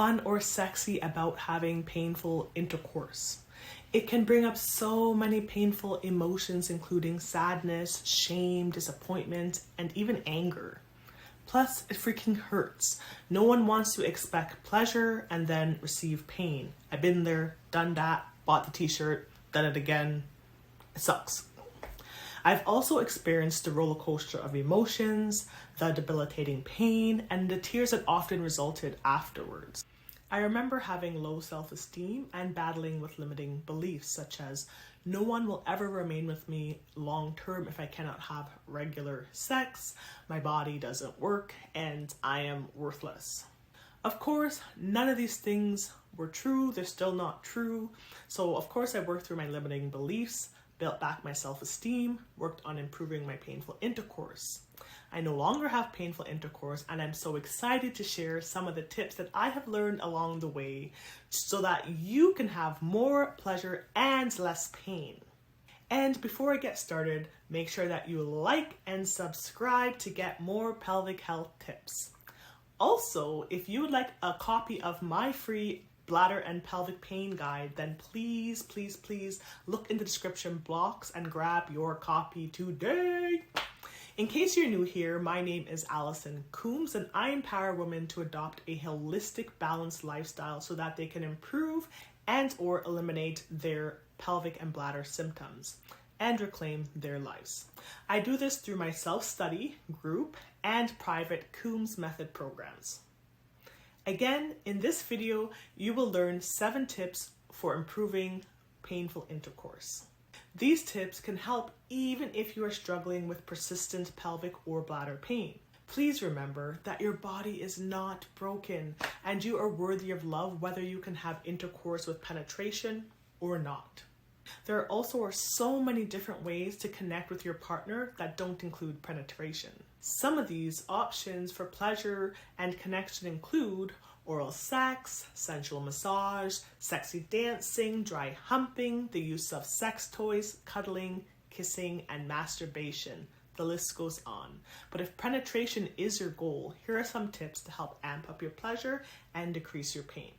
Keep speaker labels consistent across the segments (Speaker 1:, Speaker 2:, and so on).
Speaker 1: fun or sexy about having painful intercourse? It can bring up so many painful emotions, including sadness, shame, disappointment, and even anger. Plus, it freaking hurts. No one wants to expect pleasure and then receive pain. I've been there, done that, bought the t-shirt, done it again. It sucks. I've also experienced the roller coaster of emotions, the debilitating pain, and the tears that often resulted afterwards. I remember having low self-esteem and battling with limiting beliefs such as no one will ever remain with me long term if I cannot have regular sex, my body doesn't work, and I am worthless. Of course, none of these things were true, they're still not true. So of course I worked through my limiting beliefs, built back my self-esteem, worked on improving my painful intercourse. I no longer have painful intercourse, and I'm so excited to share some of the tips that I have learned along the way so that you can have more pleasure and less pain. And before I get started, make sure that you like and subscribe to get more pelvic health tips. Also, if you would like a copy of my free bladder and pelvic pain guide, then please look in the description box and grab your copy today. In case you're new here, my name is Alison Coombs, and I empower women to adopt a holistic, balanced lifestyle so that they can improve and or eliminate their pelvic and bladder symptoms and reclaim their lives. I do this through my self-study, group, and private Coombs Method programs. Again, in this video, you will learn 7 tips for improving painful intercourse. These tips can help even if you are struggling with persistent pelvic or bladder pain. Please remember that your body is not broken and you are worthy of love whether you can have intercourse with penetration or not. There also are so many different ways to connect with your partner that don't include penetration. Some of these options for pleasure and connection include oral sex, sensual massage, sexy dancing, dry humping, the use of sex toys, cuddling, kissing, and masturbation. The list goes on. But if penetration is your goal, here are some tips to help amp up your pleasure and decrease your pain.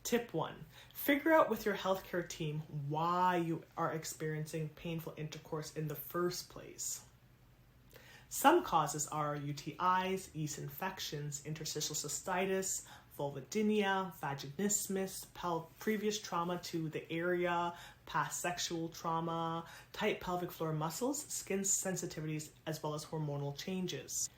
Speaker 1: Tip 1. Figure out with your healthcare team why you are experiencing painful intercourse in the first place. Some causes are UTIs, yeast infections, interstitial cystitis, vulvodynia, vaginismus, previous trauma to the area, past sexual trauma, tight pelvic floor muscles, skin sensitivities, as well as hormonal changes.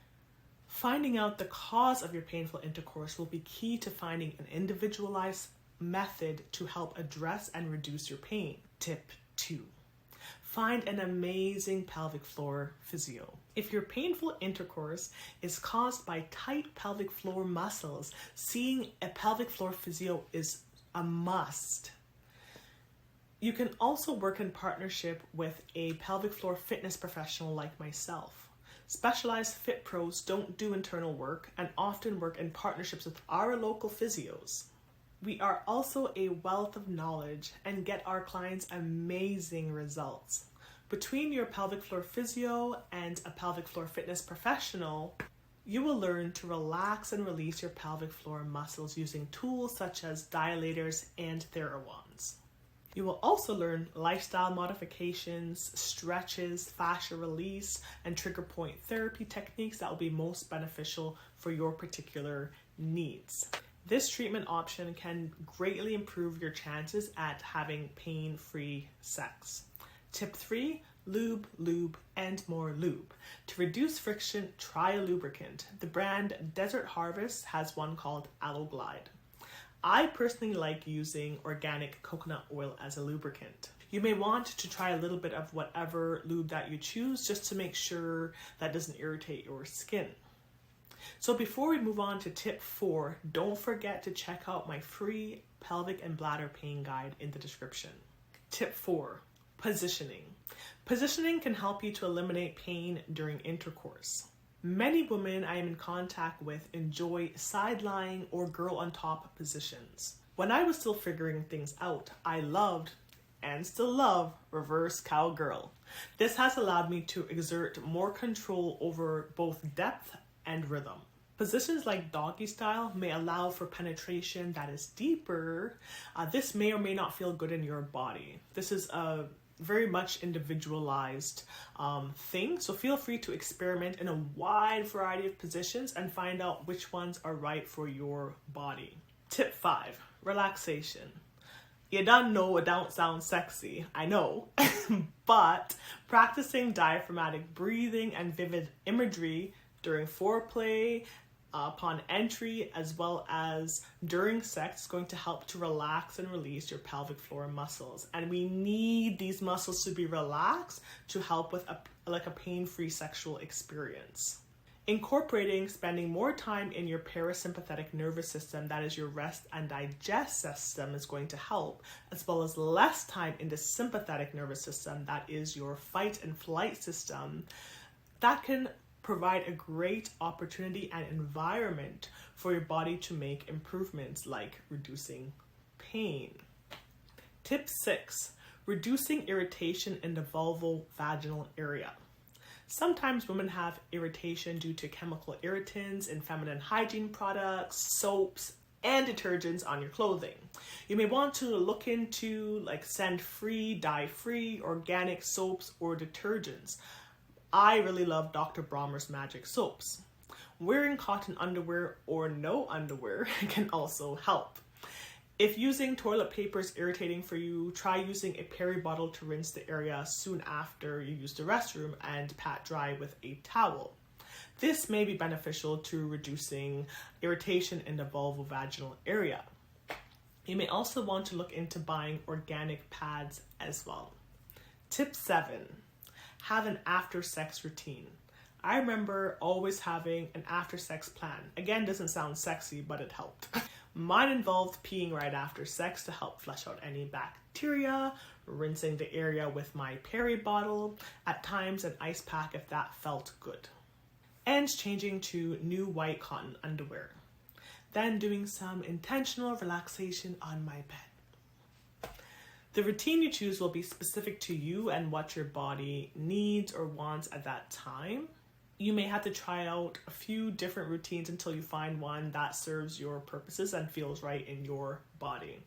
Speaker 1: Finding out the cause of your painful intercourse will be key to finding an individualized method to help address and reduce your pain. Tip 2. Find an amazing pelvic floor physio. If your painful intercourse is caused by tight pelvic floor muscles, seeing a pelvic floor physio is a must. You can also work in partnership with a pelvic floor fitness professional like myself. Specialized fit pros don't do internal work and often work in partnerships with our local physios. We are also a wealth of knowledge and get our clients amazing results. Between your pelvic floor physio and a pelvic floor fitness professional, you will learn to relax and release your pelvic floor muscles using tools such as dilators and Therawands. You will also learn lifestyle modifications, stretches, fascia release, and trigger point therapy techniques that will be most beneficial for your particular needs. This treatment option can greatly improve your chances at having pain-free sex. Tip 3, lube, and more lube. To reduce friction, try a lubricant. The brand Desert Harvest has one called Aloe Glide. I personally like using organic coconut oil as a lubricant. You may want to try a little bit of whatever lube that you choose just to make sure that doesn't irritate your skin. So before we move on to tip 4, don't forget to check out my free pelvic and bladder pain guide in the description. Tip 4, positioning. Positioning can help you to eliminate pain during intercourse. Many women I am in contact with enjoy side-lying or girl on top positions. When I was still figuring things out, I loved and still love reverse cowgirl. This has allowed me to exert more control over both depth and rhythm. Positions like doggy style may allow for penetration that is deeper. This may or may not feel good in your body. This is a very much individualized thing, so feel free to experiment in a wide variety of positions and find out which ones are right for your body. Tip 5, relaxation. You don't know it don't sound sexy, I know, but practicing diaphragmatic breathing and vivid imagery during foreplay, upon entry, as well as during sex, is going to help to relax and release your pelvic floor muscles. And we need these muscles to be relaxed to help with a pain-free sexual experience. Incorporating spending more time in your parasympathetic nervous system, that is your rest and digest system, is going to help, as well as less time in the sympathetic nervous system, that is your fight and flight system. That can provide a great opportunity and environment for your body to make improvements like reducing pain. Tip 6, reducing irritation in the vulvo-vaginal area. Sometimes women have irritation due to chemical irritants in feminine hygiene products, soaps, and detergents on your clothing. You may want to look into like scent-free, dye-free, organic soaps or detergents. I really love Dr. Bronner's Magic Soaps. Wearing cotton underwear or no underwear can also help. If using toilet paper is irritating for you, try using a peri bottle to rinse the area soon after you use the restroom and pat dry with a towel. This may be beneficial to reducing irritation in the vulvo-vaginal area. You may also want to look into buying organic pads as well. Tip 7. Have an after-sex routine. I remember always having an after-sex plan. Again, doesn't sound sexy, but it helped. Mine involved peeing right after sex to help flush out any bacteria, rinsing the area with my peri bottle, at times an ice pack if that felt good, and changing to new white cotton underwear. Then doing some intentional relaxation on my bed. The routine you choose will be specific to you and what your body needs or wants at that time. You may have to try out a few different routines until you find one that serves your purposes and feels right in your body.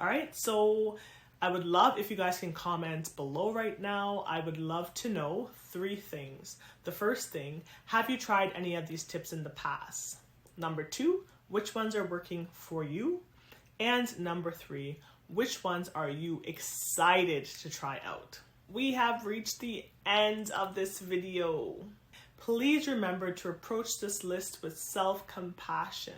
Speaker 1: All right, so I would love if you guys can comment below right now. I would love to know 3 things. The first thing, have you tried any of these tips in the past? Number 2, which ones are working for you? And number 3, which ones are you excited to try out? We have reached the end of this video. Please remember to approach this list with self-compassion.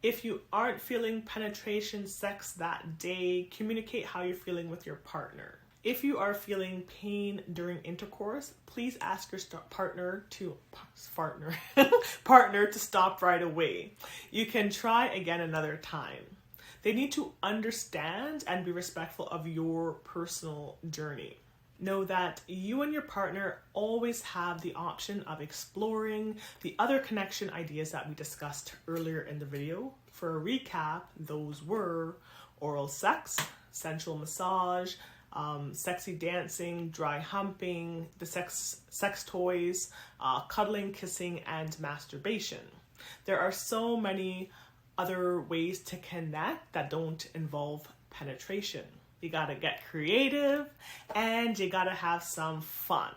Speaker 1: If you aren't feeling penetration sex that day, communicate how you're feeling with your partner. If you are feeling pain during intercourse, please ask your partner to stop right away. You can try again another time. They need to understand and be respectful of your personal journey. Know that you and your partner always have the option of exploring the other connection ideas that we discussed earlier in the video. For a recap, those were oral sex, sensual massage, sexy dancing, dry humping, the sex toys, cuddling, kissing, and masturbation. There are so many other ways to connect that don't involve penetration. You gotta get creative and you gotta have some fun.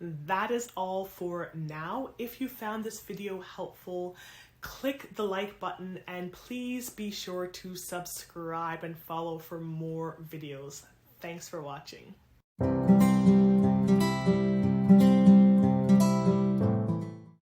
Speaker 1: That is all for now. If you found this video helpful, click the like button and please be sure to subscribe and follow for more videos. Thanks for watching.